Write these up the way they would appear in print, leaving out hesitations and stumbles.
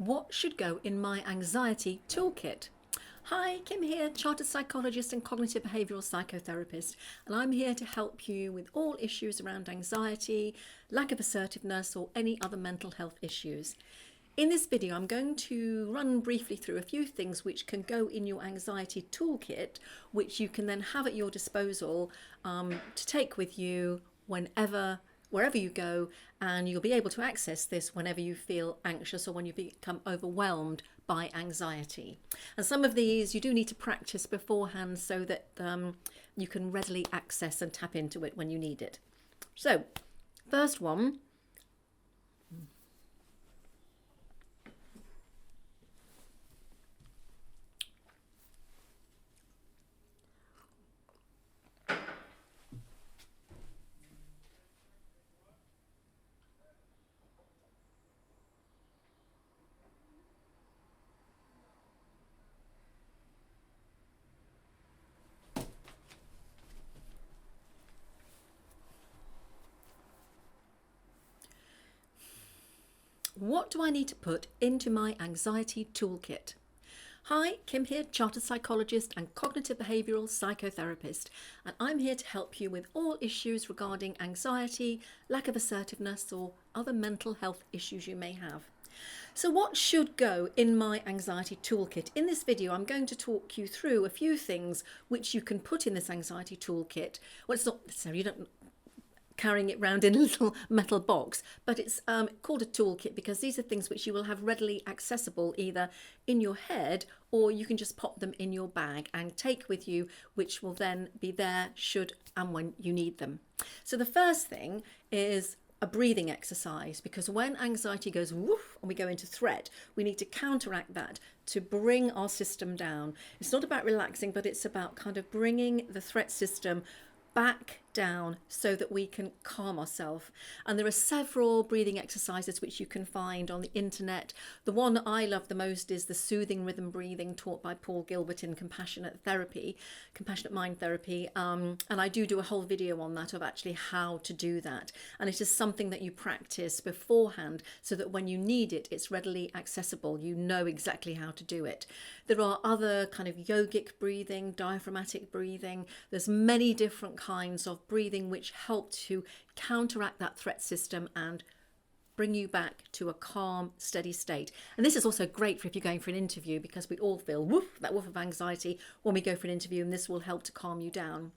What should go in my anxiety toolkit? Hi, Kim here, chartered psychologist and cognitive behavioural psychotherapist, and I'm here to help you with all issues around anxiety, lack of assertiveness, or any other mental health issues. In this video, I'm going to run briefly through a few things which can go in your anxiety toolkit, which you can then have at your disposal to take with you wherever you go, and you'll be able to access this whenever you feel anxious or when you become overwhelmed by anxiety. And some of these you do need to practice beforehand so that you can readily access and tap into it when you need it. So, first one. What do I need to put into my anxiety toolkit? Hi, Kim here, chartered psychologist and cognitive behavioural psychotherapist, and I'm here to help you with all issues regarding anxiety, lack of assertiveness, or other mental health issues you may have. So what should go in my anxiety toolkit? In this video, I'm going to talk you through a few things which you can put in this anxiety toolkit. Well, it's not necessary, you don't carrying it around in a little metal box, but it's called a toolkit because these are things which you will have readily accessible either in your head or you can just pop them in your bag and take with you, which will then be there should and when you need them. So the first thing is a breathing exercise, because when anxiety goes woof and we go into threat, we need to counteract that to bring our system down. It's not about relaxing, but it's about kind of bringing the threat system back down so that we can calm ourselves. And there are several breathing exercises which you can find on the internet. The one I love the most is the soothing rhythm breathing taught by Paul Gilbert in compassionate mind therapy, and I do a whole video on that of actually how to do that, and it is something that you practice beforehand so that when you need it, it's readily accessible. You know exactly how to do it. There are other kind of yogic breathing, diaphragmatic breathing. There's many different kinds of breathing which help to counteract that threat system and bring you back to a calm, steady state. And this is also great for if you're going for an interview, because we all feel that woof of anxiety when we go for an interview, and this will help to calm you down.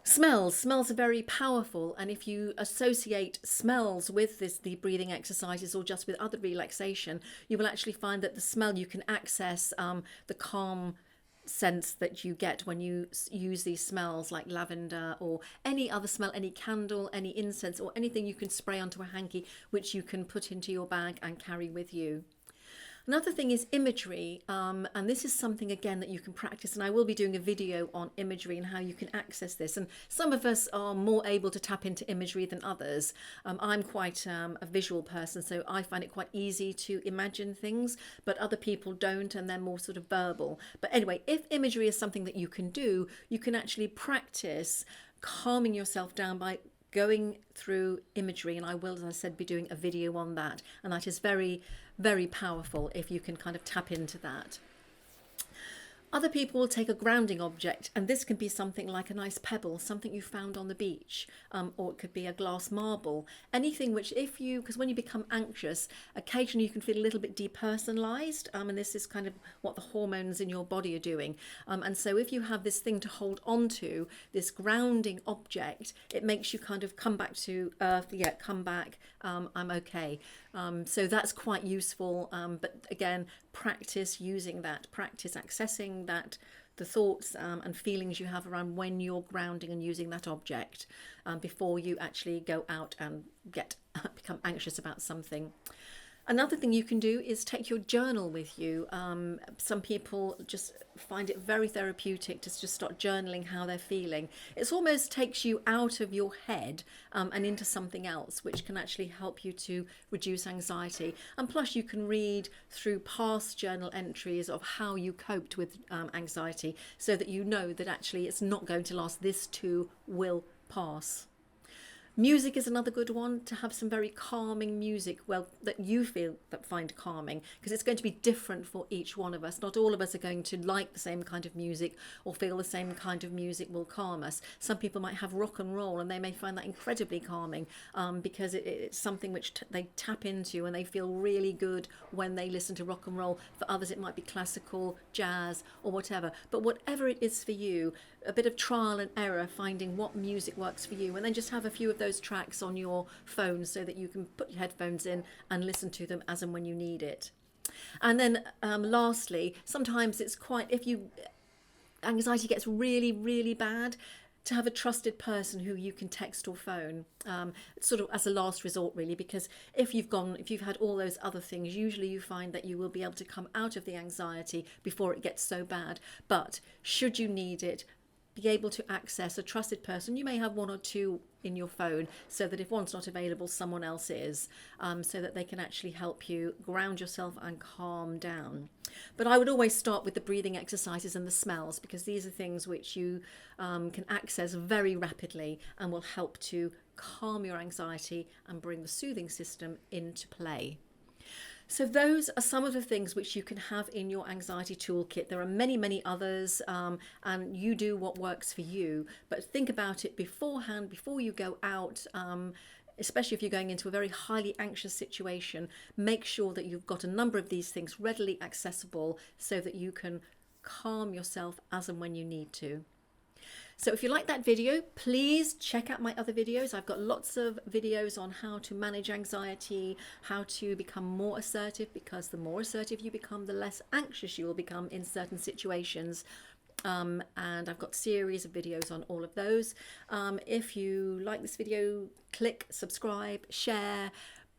Smells are very powerful, and if you associate smells with the breathing exercises or just with other relaxation, you will actually find that the smell you can access the calm sense that you get when you use these smells, like lavender or any other smell, any candle, any incense, or anything you can spray onto a hanky which you can put into your bag and carry with you. Another thing is imagery, and this is something again that you can practice, and I will be doing a video on imagery and how you can access this. And some of us are more able to tap into imagery than others. I'm quite a visual person, so I find it quite easy to imagine things, but other people don't, and they're more sort of verbal. But anyway, if imagery is something that you can do, you can actually practice calming yourself down by going through imagery, and I will, as I said, be doing a video on that, and that is very, very powerful if you can kind of tap into that. Other people will take a grounding object, and this can be something like a nice pebble, something you found on the beach, or it could be a glass marble, anything which because when you become anxious, occasionally you can feel a little bit depersonalized, and this is kind of what the hormones in your body are doing. And so if you have this thing to hold on to, this grounding object, it makes you kind of come back to earth, come back, I'm okay. So that's quite useful, but again, practice using that, practice accessing that, the thoughts and feelings you have around when you're grounding and using that object before you actually go out and become anxious about something. Another thing you can do is take your journal with you. Some people just find it very therapeutic to just start journaling how they're feeling. It almost takes you out of your head and into something else, which can actually help you to reduce anxiety. And plus you can read through past journal entries of how you coped with anxiety, so that you know that actually it's not going to last. This too will pass. Music is another good one, to have some very calming music, well, that you feel that find calming, because it's going to be different for each one of us. Not all of us are going to like the same kind of music or feel the same kind of music will calm us. Some people might have rock and roll and they may find that incredibly calming, because it's something which they tap into and they feel really good when they listen to rock and roll. For others it might be classical, jazz or whatever. But whatever it is for you, a bit of trial and error, finding what music works for you, and then just have a few of those tracks on your phone so that you can put your headphones in and listen to them as and when you need it. And then lastly, sometimes it's quite, if you anxiety gets really, really bad, to have a trusted person who you can text or phone, sort of as a last resort, really, because if you've had all those other things, usually you find that you will be able to come out of the anxiety before it gets so bad. But should you need it, be able to access a trusted person. You may have one or two in your phone, so that if one's not available, someone else is, so that they can actually help you ground yourself and calm down. But I would always start with the breathing exercises and the smells, because these are things which you can access very rapidly and will help to calm your anxiety and bring the soothing system into play. So those are some of the things which you can have in your anxiety toolkit. There are many, many others, and you do what works for you. But think about it beforehand, before you go out, especially if you're going into a very highly anxious situation. Make sure that you've got a number of these things readily accessible so that you can calm yourself as and when you need to. So if you like that video, please check out my other videos. I've got lots of videos on how to manage anxiety, how to become more assertive, because the more assertive you become, the less anxious you will become in certain situations. And I've got a series of videos on all of those. If you like this video, click subscribe, share,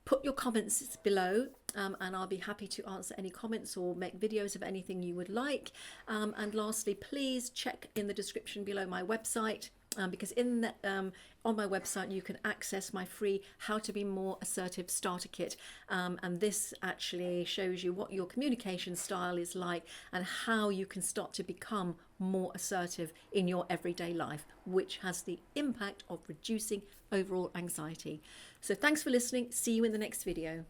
put your comments below, and I'll be happy to answer any comments or make videos of anything you would like. And lastly, please check in the description below my website, because on my website you can access my free How to Be More Assertive starter kit, and this actually shows you what your communication style is like and how you can start to become more assertive in your everyday life, which has the impact of reducing overall anxiety. So thanks for listening. See you in the next video.